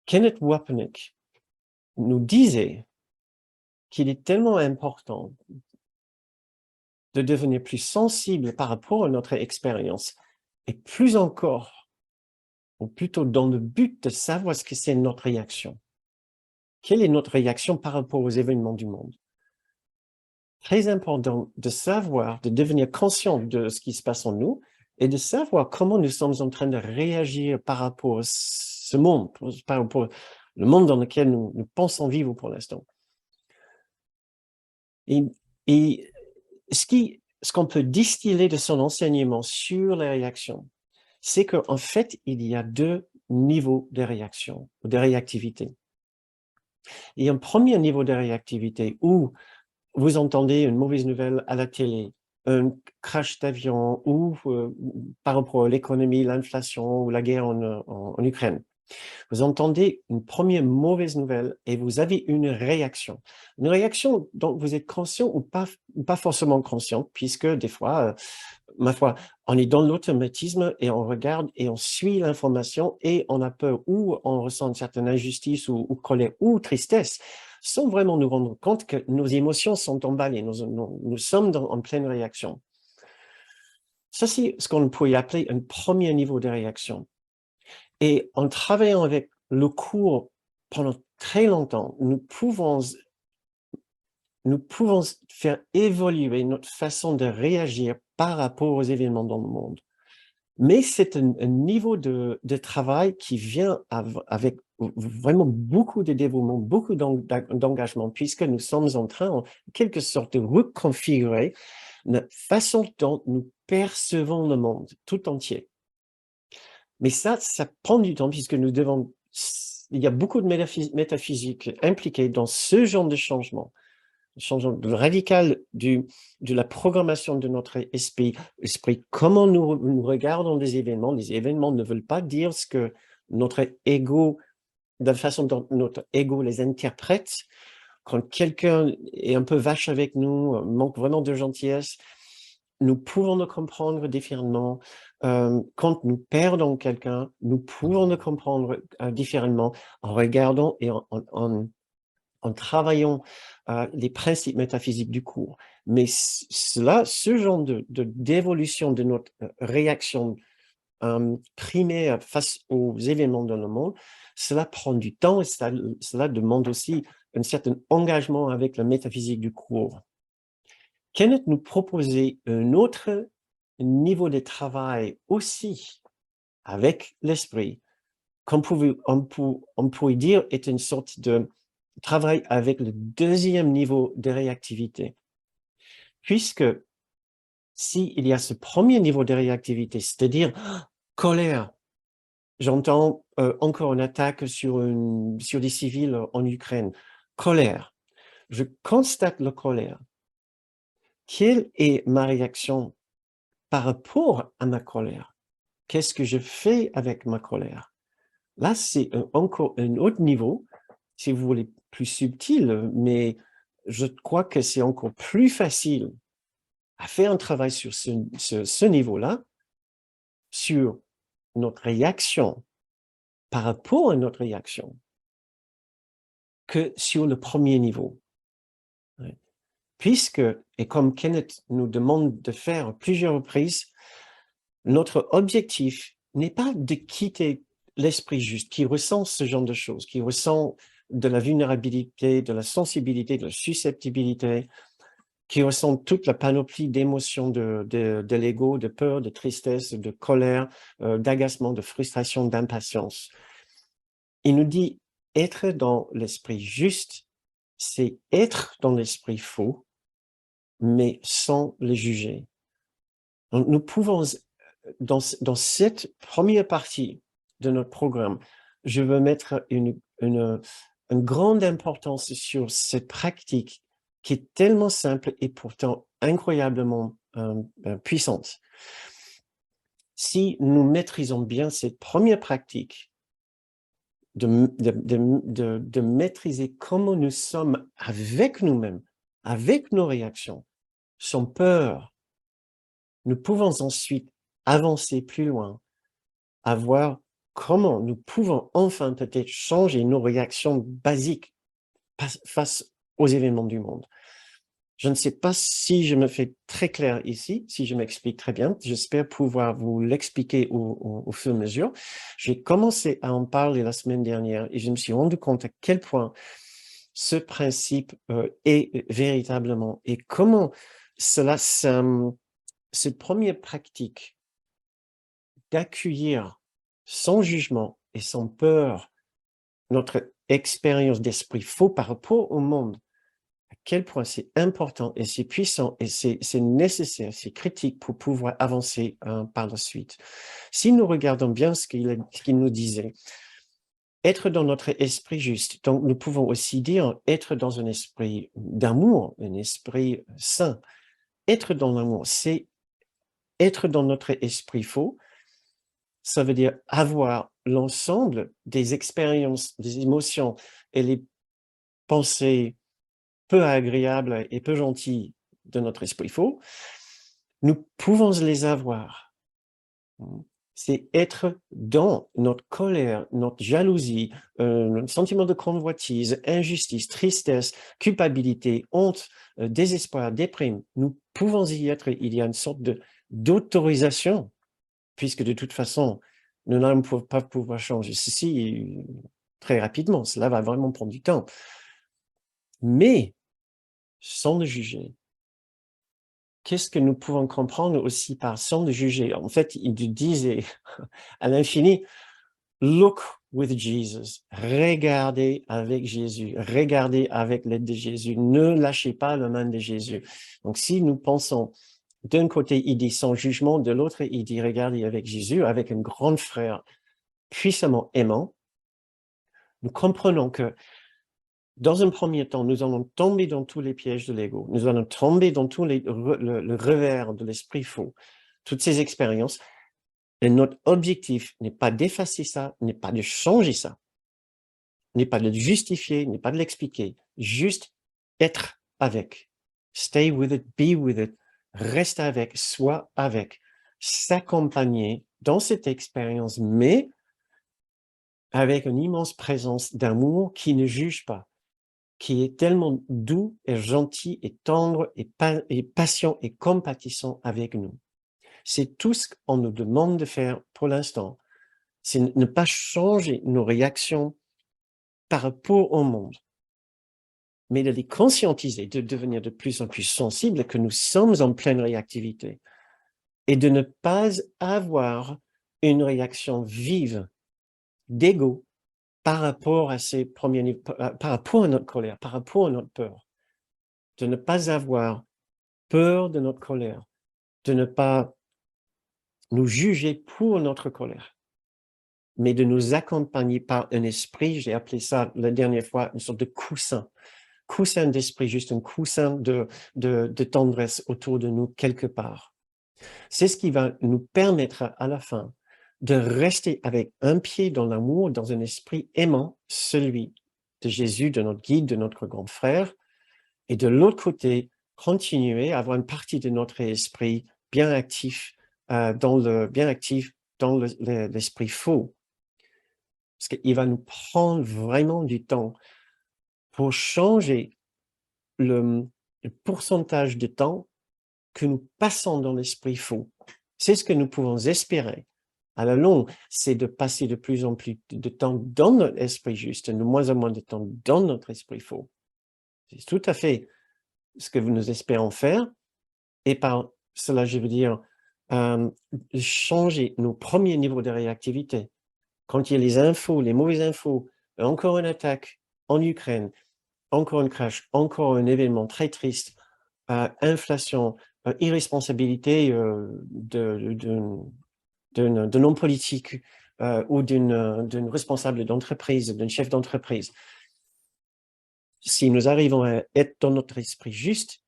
Kenneth Wapnick nous disait qu'il est tellement important de devenir plus sensible par rapport à notre expérience, et plus encore, ou plutôt dans le but de savoir ce que c'est notre réaction. Quelle est notre réaction par rapport aux événements du monde? Très important de savoir, de devenir conscient de ce qui se passe en nous, et de savoir comment nous sommes en train de réagir par rapport à ce monde, par rapport au monde dans lequel nous pensons vivre pour l'instant. Et ce qu'on peut distiller de son enseignement sur les réactions, c'est qu'en fait, il y a deux niveaux de réaction, de réactivité. Il y a un premier niveau de réactivité où vous entendez une mauvaise nouvelle à la télé, un crash d'avion ou par rapport à l'économie, l'inflation ou la guerre en Ukraine. Vous entendez une première mauvaise nouvelle et vous avez une réaction. Une réaction dont vous êtes conscient ou pas forcément conscient, puisque des fois, ma foi, on est dans l'automatisme et on regarde et on suit l'information et on a peur ou on ressent une certaine injustice ou colère ou tristesse, sans vraiment nous rendre compte que nos émotions sont emballées, nous sommes en pleine réaction. Ça, c'est ce qu'on pourrait appeler un premier niveau de réaction. Et en travaillant avec le cours pendant très longtemps, nous pouvons faire évoluer notre façon de réagir par rapport aux événements dans le monde. Mais c'est un niveau de travail qui vient avec vraiment beaucoup de dévouement, beaucoup d'engagement, puisque nous sommes en train, en quelque sorte, de reconfigurer la façon dont nous percevons le monde tout entier. Mais ça prend du temps, puisque il y a beaucoup de métaphysique impliquée dans ce genre de changement radical de la programmation de notre esprit, comment nous regardons les événements ne veulent pas dire ce que notre ego, de la façon dont notre ego les interprète. Quand quelqu'un est un peu vache avec nous, manque vraiment de gentillesse, nous pouvons le comprendre différemment. Quand nous perdons quelqu'un, nous pouvons le comprendre différemment en regardant et en travaillant les principes métaphysiques du cours. Mais ce genre d'évolution de notre réaction primaire face aux événements dans le monde, cela prend du temps et cela demande aussi un certain engagement avec la métaphysique du cours. Kenneth nous proposait un autre niveau de travail aussi avec l'esprit, qu'on on pourrait dire est une sorte de travail avec le deuxième niveau de réactivité. Puisque s'il y a ce premier niveau de réactivité, c'est-à-dire colère, j'entends encore une attaque sur des civils en Ukraine, colère, je constate la colère. Quelle est ma réaction par rapport à ma colère? Qu'est-ce que je fais avec ma colère? Là, c'est encore un autre niveau, si vous voulez, plus subtil, mais je crois que c'est encore plus facile à faire un travail sur ce niveau-là, sur notre réaction par rapport à notre réaction, que sur le premier niveau. Puisque, et comme Kenneth nous demande de faire à plusieurs reprises, notre objectif n'est pas de quitter l'esprit juste, qui ressent ce genre de choses, qui ressent de la vulnérabilité, de la sensibilité, de la susceptibilité, qui ressent toute la panoplie d'émotions de l'ego, de peur, de tristesse, de colère, d'agacement, de frustration, d'impatience. Il nous dit, être dans l'esprit juste, c'est être dans l'esprit faux, mais sans le juger. Donc, nous pouvons, dans cette première partie de notre programme, je veux mettre une grande importance sur cette pratique qui est tellement simple et pourtant incroyablement puissante. Si nous maîtrisons bien cette première pratique, de maîtriser comment nous sommes avec nous-mêmes, avec nos réactions, sans peur, nous pouvons ensuite avancer plus loin, à voir comment nous pouvons enfin peut-être changer nos réactions basiques face aux événements du monde. Je ne sais pas si je me fais très clair ici, si je m'explique très bien. J'espère pouvoir vous l'expliquer au fur et à mesure. J'ai commencé à en parler la semaine dernière et je me suis rendu compte à quel point ce principe est véritablement et comment cela, cette première pratique d'accueillir sans jugement et sans peur notre expérience d'esprit faux par rapport au monde, à quel point c'est important et c'est puissant et c'est nécessaire, c'est critique pour pouvoir avancer par la suite. Si nous regardons bien ce qu'il nous disait, être dans notre esprit juste, donc nous pouvons aussi dire être dans un esprit d'amour, un esprit saint. Être dans l'amour, c'est être dans notre esprit faux, ça veut dire avoir l'ensemble des expériences, des émotions et les pensées peu agréables et peu gentilles de notre esprit faux, nous pouvons les avoir. C'est être dans notre colère, notre jalousie, notre sentiment de convoitise, injustice, tristesse, culpabilité, honte, désespoir, déprime. Nous pouvons y être. Il y a une sorte d'autorisation, puisque de toute façon, nous n'allons pas pouvoir changer ceci très rapidement. Cela va vraiment prendre du temps. Mais, sans le juger, qu'est-ce que nous pouvons comprendre aussi par sans le juger? En fait, il disait à l'infini, look with Jesus. Regardez avec Jésus. Regardez avec l'aide de Jésus. Ne lâchez pas la main de Jésus. Donc, si nous pensons, d'un côté, il dit sans jugement, de l'autre, il dit regardez avec Jésus, avec un grand frère puissamment aimant, nous comprenons que dans un premier temps, nous allons tomber dans tous les pièges de l'ego. Nous allons tomber dans tous le revers de l'esprit faux. Toutes ces expériences. Et notre objectif n'est pas d'effacer ça, n'est pas de changer ça, n'est pas de le justifier, n'est pas de l'expliquer. Juste être avec. Stay with it, be with it. Reste avec, sois avec. S'accompagner dans cette expérience, mais avec une immense présence d'amour qui ne juge pas, qui est tellement doux et gentil et tendre et patient et compatissant avec nous. C'est tout ce qu'on nous demande de faire pour l'instant. C'est ne pas changer nos réactions par rapport au monde, mais de les conscientiser, de devenir de plus en plus sensibles que nous sommes en pleine réactivité et de ne pas avoir une réaction vive d'ego par rapport à ces premiers niveaux, par rapport à notre colère, par rapport à notre peur, de ne pas avoir peur de notre colère, de ne pas nous juger pour notre colère, mais de nous accompagner par un esprit, j'ai appelé ça la dernière fois une sorte de coussin d'esprit, juste un coussin de tendresse autour de nous quelque part. C'est ce qui va nous permettre à la fin de rester avec un pied dans l'amour, dans un esprit aimant, celui de Jésus, de notre guide, de notre grand frère, et de l'autre côté, continuer à avoir une partie de notre esprit bien actif dans l'esprit faux. Parce qu'il va nous prendre vraiment du temps pour changer le pourcentage de temps que nous passons dans l'esprit faux. C'est ce que nous pouvons espérer. À la longue, c'est de passer de plus en plus de temps dans notre esprit juste, de moins en moins de temps dans notre esprit faux. C'est tout à fait ce que nous espérons faire. Et par cela, je veux dire, changer nos premiers niveaux de réactivité. Quand il y a les infos, les mauvaises infos, encore une attaque en Ukraine, encore une crash, encore un événement très triste, inflation, irresponsabilité d'un homme politique ou d'une responsable d'entreprise, d'un chef d'entreprise. Si nous arrivons à être dans notre esprit juste,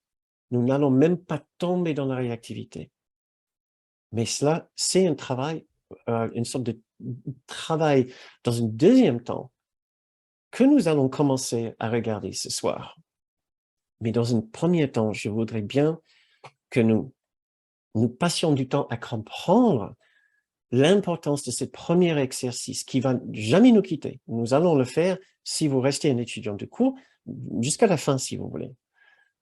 nous n'allons même pas tomber dans la réactivité. Mais cela, c'est un travail, une sorte de travail dans un deuxième temps que nous allons commencer à regarder ce soir. Mais dans un premier temps, je voudrais bien que nous passions du temps à comprendre l'importance de ce premier exercice qui va jamais nous quitter. Nous allons le faire si vous restez un étudiant de cours jusqu'à la fin, si vous voulez.